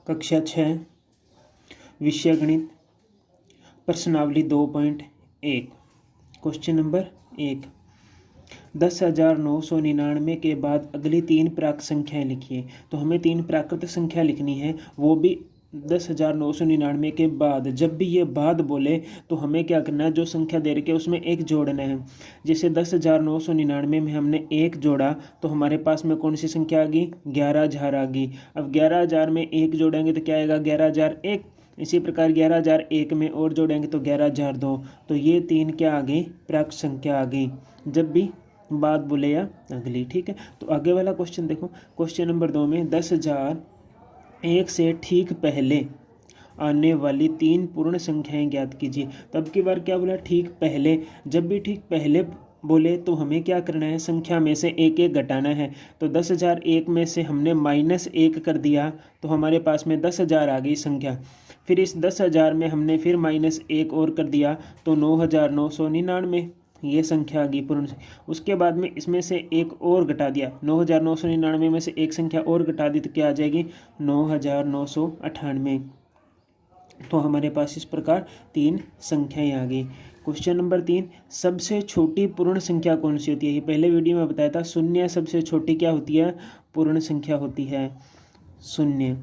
कक्षा 6 विषय गणित प्रश्नावली 2.1 क्वेश्चन नंबर 1। 10,999 के बाद अगली 3 प्राकृत संख्याएं लिखिए। तो हमें 3 प्राकृत संख्या लिखनी है, वो भी 10,999 के बाद। जब भी ये बाद बोले तो हमें क्या करना है, जो संख्या दे रखी है उसमें एक जोड़ना है। जैसे 10,999 में हमने एक जोड़ा तो हमारे पास में कौन सी संख्या आ गई, 11,000 आ गई। अब 11,000 में एक जोड़ेंगे तो क्या आएगा, 11,001। इसी प्रकार 11,001 में और जोड़ेंगे तो 11,002। तो ये 3 क्या आ गई, प्राकृत संख्या आ गई जब भी बाद बोले या अगली। ठीक है, तो आगे वाला क्वेश्चन देखो। क्वेश्चन नंबर 2 में 10,001 से ठीक पहले आने वाली 3 पूर्ण संख्याएं ज्ञात कीजिए। तब की बार क्या बोला, ठीक पहले। जब भी ठीक पहले बोले तो हमें क्या करना है, संख्या में से एक एक घटाना है। तो 10,001 में से हमने -1 कर दिया तो हमारे पास में 10,000 आ गई संख्या। फिर इस 10,000 में हमने फिर -1 और कर दिया तो 9,999 ये संख्या आ गई पूर्ण। उसके बाद में इसमें से एक और घटा दिया, 9,999 में से एक संख्या और घटा दी तो क्या आ जाएगी, 9,998। तो हमारे पास इस प्रकार 3 संख्याएं आ गई। क्वेश्चन नंबर 3, सबसे छोटी पूर्ण संख्या कौन सी होती है। ये पहले वीडियो में बताया था, शून्य सबसे छोटी क्या होती है, पूर्ण संख्या होती है, शून्य।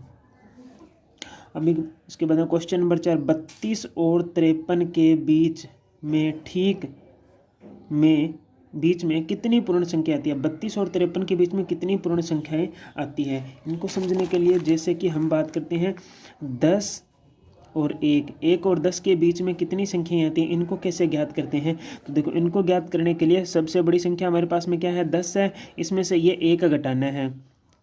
अभी इसके बाद क्वेश्चन नंबर 4, 32 और 53 के बीच में कितनी पूर्ण संख्या आती है। 32 और 53 के बीच में कितनी पूर्ण संख्याएं आती है, इनको समझने के लिए जैसे कि हम बात करते हैं 10 और 1 और 10 के बीच में कितनी संख्याएं आती हैं, इनको कैसे ज्ञात करते हैं। तो देखो, इनको ज्ञात करने के लिए सबसे बड़ी संख्या हमारे पास में क्या है, 10 है। इसमें से ये एक घटाना है,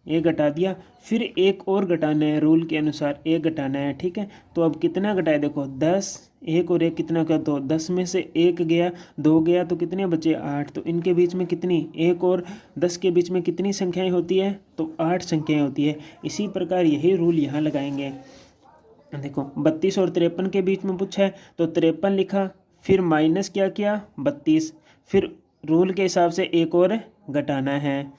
एक घटा दिया, फिर एक और घटाना है, रूल के अनुसार एक घटाना है। ठीक है, तो अब कितना घटाए, देखो 10, 1 और 1 कितना का, तो 10 में से 1 गया, 2 गया तो कितने बचे, 8। तो इनके बीच में कितनी, 1 और 10 के बीच में कितनी संख्याएं होती है, तो 8 संख्याएं होती है। इसी प्रकार यही रूल यहाँ लगाएंगे। देखो 32 और 53 के बीच में पूछा है तो 53 लिखा, फिर माइनस क्या किया, 32, फिर रूल के हिसाब से एक और घटाना है,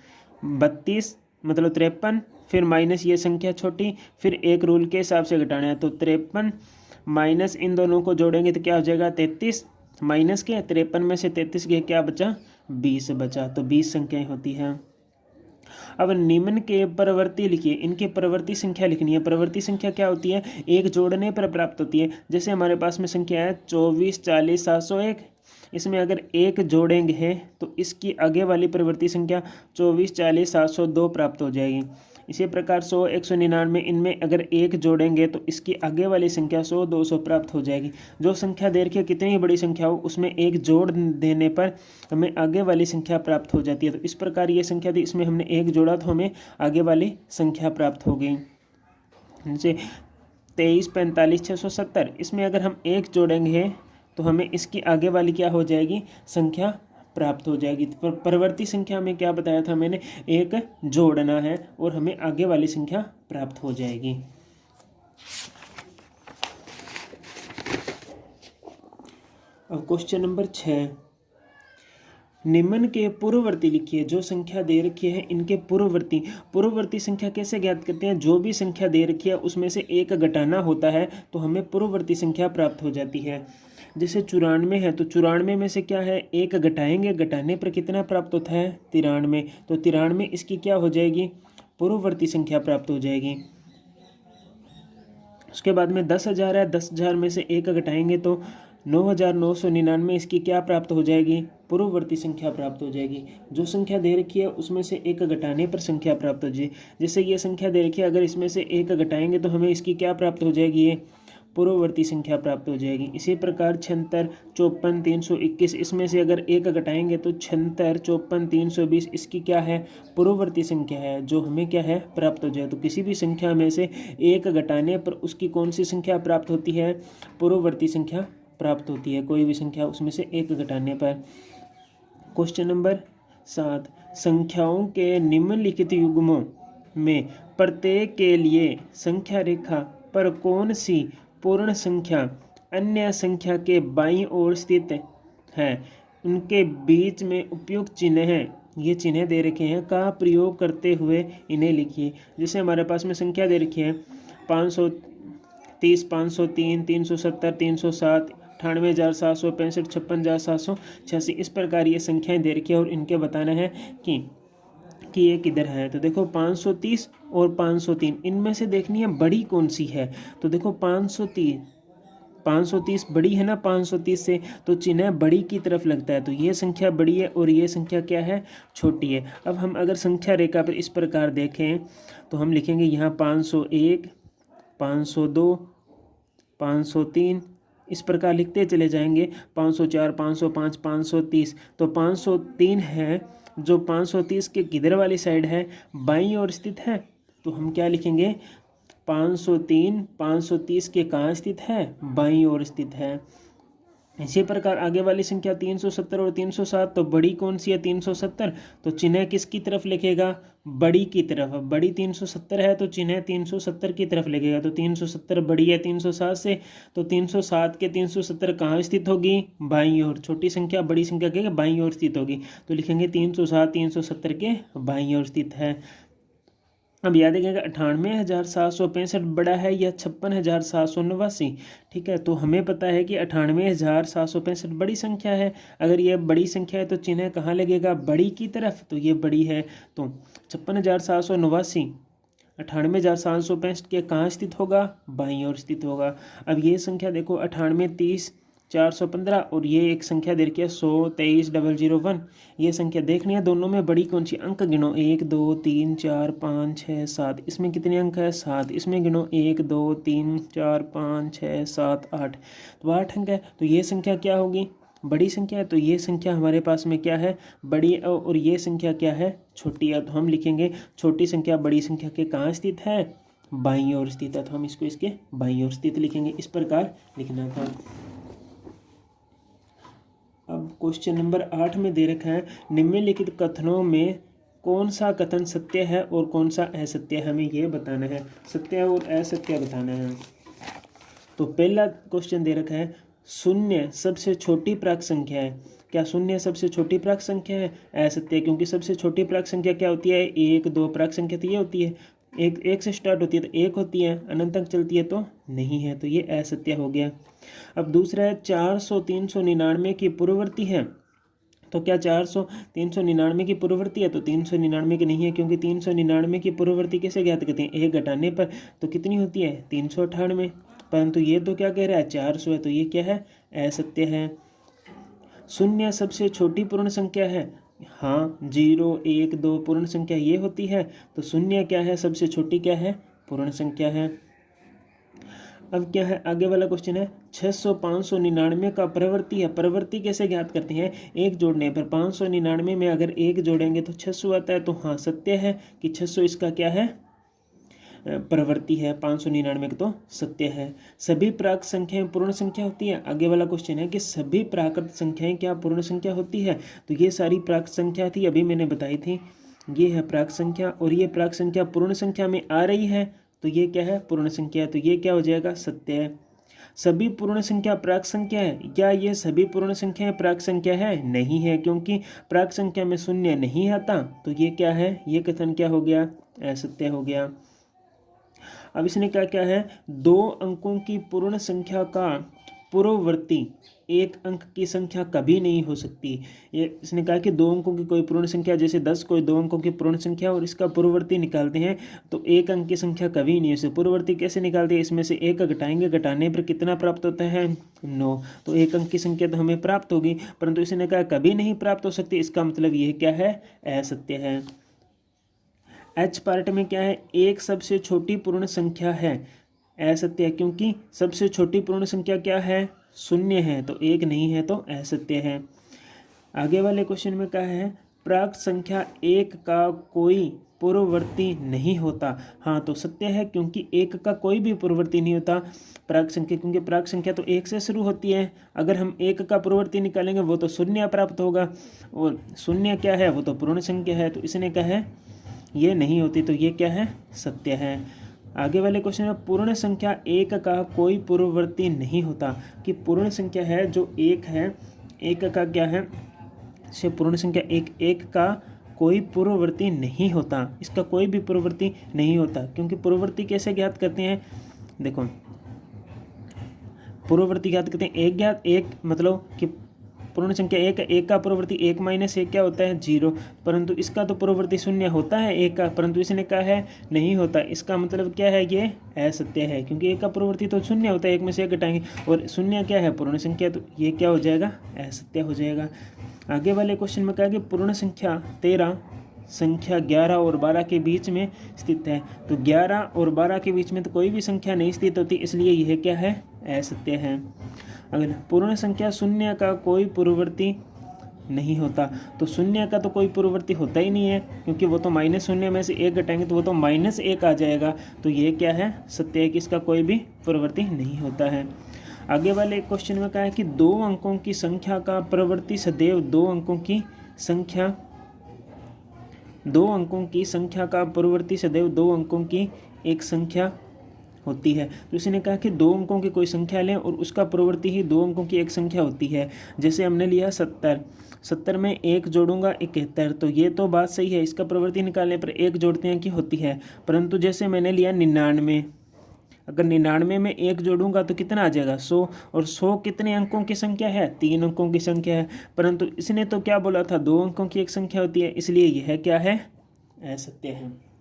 32 मतलब 53, फिर माइनस ये संख्या छोटी, फिर एक रूल के हिसाब से घटाना है। तो 53 माइनस इन दोनों को जोड़ेंगे तो क्या हो जाएगा, 33, माइनस के 53 में से 33 गए, क्या बचा, 20 बचा। तो 20 संख्याएं होती हैं। अब निम्न के परवर्ती लिखिए, इनके परवर्ती संख्या लिखनी है। परवर्ती संख्या क्या होती है, एक जोड़ने पर प्राप्त होती है। जैसे हमारे पास में संख्या है 24, 40, 701। इसमें अगर एक जोड़ेंगे तो इसकी आगे वाली परिवर्ती संख्या 24, 40, 702 प्राप्त हो जाएगी। इसी प्रकार 100, 199 इनमें अगर एक जोड़ेंगे तो इसकी आगे वाली संख्या 100, 200 प्राप्त हो जाएगी। जो संख्या दे रखी है कितनी बड़ी संख्या हो, उसमें एक जोड़ देने पर हमें आगे वाली संख्या प्राप्त हो जाती है। तो इस प्रकार ये संख्या थी, इसमें हमने एक जोड़ा तो हमें आगे वाली संख्या प्राप्त हो गई। जैसे 23, 45, 670, इसमें अगर हम एक जोड़ेंगे तो हमें इसकी आगे वाली क्या हो जाएगी, संख्या प्राप्त हो जाएगी। तो परवर्ती संख्या में क्या बताया था मैंने, एक जोड़ना है और हमें आगे वाली संख्या प्राप्त हो जाएगी। अब क्वेश्चन नंबर 6, निम्न के पूर्ववर्ती लिखिए। जो संख्या दे रखी है इनके पूर्ववर्ती संख्या कैसे ज्ञात करते हैं, जो भी संख्या दे रखी है उसमें से एक घटाना होता है तो हमें पूर्ववर्ती संख्या प्राप्त हो जाती है। जैसे 94 है तो 94 में से क्या है, एक घटाएंगे, घटाने पर कितना प्राप्त होता है, 93। तो 93 इसकी क्या हो जाएगी, पूर्ववर्ती संख्या प्राप्त हो जाएगी। उसके बाद में 10,000 है, 10,000 में से एक घटाएंगे तो 9,999 इसकी क्या प्राप्त हो जाएगी, पूर्ववर्ती संख्या प्राप्त हो जाएगी। जो संख्या दे रखी है उसमें से एक घटाने पर संख्या प्राप्त हो जाएगी। जैसे ये संख्या दे रखी है, अगर इसमें से एक घटाएंगे तो हमें इसकी क्या प्राप्त हो जाएगी, ये पूर्ववर्ती संख्या प्राप्त हो जाएगी। इसी प्रकार 76, 54, 321, इसमें से अगर एक घटाएंगे तो 76, 54, 320 इसकी क्या है, पूर्ववर्ती संख्या है, जो हमें क्या है, प्राप्त हो जाए। तो किसी भी संख्या में से एक घटाने पर उसकी कौन सी संख्या प्राप्त होती है, पूर्ववर्ती संख्या प्राप्त होती है, कोई भी संख्या उसमें से एक घटाने पर। क्वेश्चन नंबर 7, संख्याओं के निम्नलिखित युग्मों में प्रत्येक के लिए संख्या रेखा पर कौन सी पूर्ण संख्या अन्य संख्या के बाईं ओर स्थित है, उनके बीच में उपयुक्त चिन्ह हैं, ये चिन्ह दे रखे हैं, का प्रयोग करते हुए इन्हें लिखिए। जैसे हमारे पास में संख्या दे रखी है 530, 503, 370, 307, 98,765, 56,786, इस प्रकार ये संख्याएं दे रखी है और इनके बताना है कि ये किधर है। तो देखो 530 और 503 इनमें से देखनी है बड़ी कौन सी है। तो देखो 530 बड़ी है ना 530 से, तो चिन्ह बड़ी की तरफ लगता है, तो ये संख्या बड़ी है और ये संख्या क्या है, छोटी है। अब हम अगर संख्या रेखा पर इस प्रकार देखें तो हम लिखेंगे यहाँ 501, 502, 503, इस प्रकार लिखते चले जाएंगे। 504, 505, 530, तो 503 है जो 530 के किधर वाली साइड है, बाईं ओर स्थित है। तो हम क्या लिखेंगे, 503 530 के कहाँ स्थित है, बाईं ओर स्थित है। इसी प्रकार आगे वाली संख्या 370 और 307, तो बड़ी कौन सी है 370, तो चिन्ह किसकी तरफ लिखेगा, बड़ी की तरफ। अब बड़ी 370 है तो चिन्ह 370 की तरफ लिखेगा, तो 370 बड़ी है 307 से, तो 307 के 370 कहाँ स्थित होगी, बाईं ओर। छोटी संख्या बड़ी संख्या के बाईं ओर स्थित होगी, तो लिखेंगे 307 370 के बाईं ओर स्थित है। अब याद रखिएगा 98,765 बड़ा है या 56,789, ठीक है। तो हमें पता है कि 98,765 बड़ी संख्या है। अगर ये बड़ी संख्या है तो चिन्ह कहाँ लगेगा, बड़ी की तरफ, तो ये बड़ी है। तो 56,789 98,765 के कहाँ स्थित होगा, बाईं ओर स्थित होगा। अब ये संख्या देखो 98 30 415 और ये एक संख्या दे रखी है 100 23 001, ये संख्या देखनी है दोनों में बड़ी कौन सी। अंक गिनो 1 2 3 4 5 6 7, इसमें कितने अंक है 7, इसमें गिनो 1 2 3 4 5 6 7 8, तो 8 अंक है। तो ये संख्या क्या होगी, बड़ी संख्या है। तो ये संख्या हमारे पास में क्या है, बड़ी, और ये संख्या क्या है, छोटी है। तो हम लिखेंगे छोटी संख्या बड़ी संख्या के कहाँ स्थित है, बाईं ओर स्थित है। तो हम इसको इसके बाईं ओर स्थित लिखेंगे, इस प्रकार लिखना था। अब क्वेश्चन नंबर 8 में दे रखा है निम्नलिखित कथनों में कौन सा कथन सत्य है और कौन सा असत्य है, हमें ये बताना है, सत्य और असत्य बताना है। तो पहला क्वेश्चन दे रखा है शून्य सबसे छोटी प्राक संख्या है। क्या शून्य सबसे छोटी प्राक संख्या है, असत्य, क्योंकि सबसे छोटी प्राक संख्या क्या होती है, 1 2 प्राक संख्या तो ये होती है, एक से स्टार्ट होती है तो 1 होती है, अनंत तक चलती है तो नहीं है, तो ये असत्य हो गया। अब दूसरा है 400 399 की पूर्ववर्ती है। तो क्या 400 399 की पूर्ववर्ती है, तो 399 की नहीं है, क्योंकि 399 की पूर्ववर्ती कैसे ज्ञात करते हैं, 1 घटाने पर, तो कितनी होती है 398, परंतु ये तो क्या कह रहा है 400 है, तो ये क्या है, असत्य है। शून्य सबसे छोटी पूर्ण संख्या है, हाँ 0 1 2 पूर्ण संख्या ये होती है, तो शून्य क्या है, सबसे छोटी क्या है, पूर्ण संख्या है। अब क्या है आगे वाला क्वेश्चन है 600 599 का प्रवृत्ति है। प्रवृत्ति कैसे ज्ञात करते हैं, एक जोड़ने पर। 599 में अगर एक जोड़ेंगे तो 600 आता है, तो हाँ सत्य है कि 600 इसका क्या है, प्रवृत्ति है। 599 का तो सत्य है। सभी प्राकृत संख्याएं पूर्ण संख्या होती है। आगे वाला क्वेश्चन है कि सभी प्राकृत संख्याएं क्या पूर्ण संख्या होती है, तो ये सारी प्राकृत संख्या थी, अभी मैंने बताई थी, ये है प्राकृत संख्या, और ये प्राकृत संख्या पूर्ण संख्या में आ रही है, तो ये क्या है, पूर्ण संख्या, तो ये क्या हो जाएगा, सत्य है। सभी पूर्ण संख्या प्राक संख्या है, क्या ये सभी पूर्ण संख्याएं प्राक संख्या है, नहीं है, क्योंकि प्राक संख्या में शून्य नहीं आता, तो ये क्या है, ये कथन क्या हो गया, असत्य हो गया। अब इसने क्या है, 2 अंकों की पूर्ण संख्या का पूर्ववर्ती 1 अंक की संख्या कभी नहीं हो सकती। ये इसने कहा कि 2 अंकों की कोई पूर्ण संख्या, जैसे 10 कोई 2 अंकों की पूर्ण संख्या और इसका पूर्ववर्ती निकालते हैं तो 1 अंक की संख्या कभी नहीं हो सकती। पूर्ववर्ती कैसे निकालते हैं, इसमें से 1 घटाएंगे, घटाने पर कितना प्राप्त होता है, 9, तो 1 अंक की संख्या तो हमें प्राप्त होगी, परंतु इसने कहा कभी नहीं प्राप्त हो सकती, इसका मतलब यह क्या है, असत्य है। एच पार्ट में क्या है, 1 सबसे छोटी पूर्ण संख्या है, असत्य है, क्योंकि सबसे छोटी पूर्ण संख्या क्या है, 0 है, तो 1 नहीं है, तो असत्य है। आगे वाले क्वेश्चन में क्या है, प्राक संख्या 1 का कोई पूर्ववर्ती नहीं होता। हाँ, तो सत्य है, क्योंकि 1 का कोई भी पूर्ववर्ती नहीं होता प्राक संख्या, क्योंकि प्राक संख्या तो 1 से शुरू होती है। अगर हम 1 का पूर्ववर्ती निकालेंगे वो तो 0 प्राप्त होगा, और 0 क्या है, वो तो पूर्ण संख्या है, तो इसने कहा है ये नहीं होती, तो ये क्या है, सत्य है। आगे वाले क्वेश्चन में पूर्ण संख्या 1 का कोई पूर्ववर्ती नहीं होता, कि पूर्ण संख्या है जो 1 है, 1 का क्या है, से पूर्ण संख्या 1 का कोई पूर्ववर्ती नहीं होता, इसका कोई भी पूर्ववर्ती नहीं होता। क्योंकि पूर्ववर्ती कैसे ज्ञात करते हैं, देखो पूर्ववर्ती ज्ञात करते हैं, एक मतलब कि पूर्ण संख्या एक का पूर्ववर्ती 1 - 1 क्या होता है 0, परंतु इसका तो पूर्ववर्ती 0 होता है 1 का, परंतु इसने कहा है नहीं होता। इसका मतलब क्या है, ये असत्य है, क्योंकि 1 का पूर्ववर्ती तो 0 होता है, 1 में से 1 घटाएंगे, और 0 क्या है पूर्ण संख्या, तो ये क्या हो जाएगा, असत्य हो जाएगा। आगे वाले क्वेश्चन में कहा कि पूर्ण संख्या 13 संख्या 11 और 12 के बीच में स्थित है। तो 11 और 12 के बीच में तो कोई भी संख्या नहीं स्थित होती, इसलिए यह क्या है, असत्य है। अगला, पूर्ण संख्या 0 का कोई पूर्ववर्ती नहीं होता। तो 0 का तो कोई पूर्ववर्ती होता ही नहीं है, क्योंकि वो तो -0 में से 1 घटाएंगे तो वो तो -1 आ जाएगा। तो ये क्या है, सत्य है कि इसका कोई भी पूर्ववर्ती नहीं होता है। आगे वाले क्वेश्चन में कहा है कि 2 अंकों की संख्या का पूर्ववर्ती सदैव 2 अंकों की संख्या, 2 अंकों की संख्या का पूर्ववर्ती सदैव 2 अंकों की एक संख्या होती है। तो इसने कहा कि 2 अंकों की कोई संख्या लें और उसका पूर्ववर्ती ही 2 अंकों की एक संख्या होती है। जैसे हमने लिया 70 में 1 जोड़ूंगा 71, तो ये तो बात सही है, इसका पूर्ववर्ती निकालने पर 1 जोड़ते हैं कि होती है। परंतु जैसे मैंने लिया 99, अगर 99 में 1 जोड़ूंगा तो कितना आ जाएगा 100, और 100 कितने अंकों की संख्या है, 3 अंकों की संख्या है। परंतु इसने तो क्या बोला था, 2 अंकों की एक संख्या होती है, इसलिए यह क्या है, असत्य है।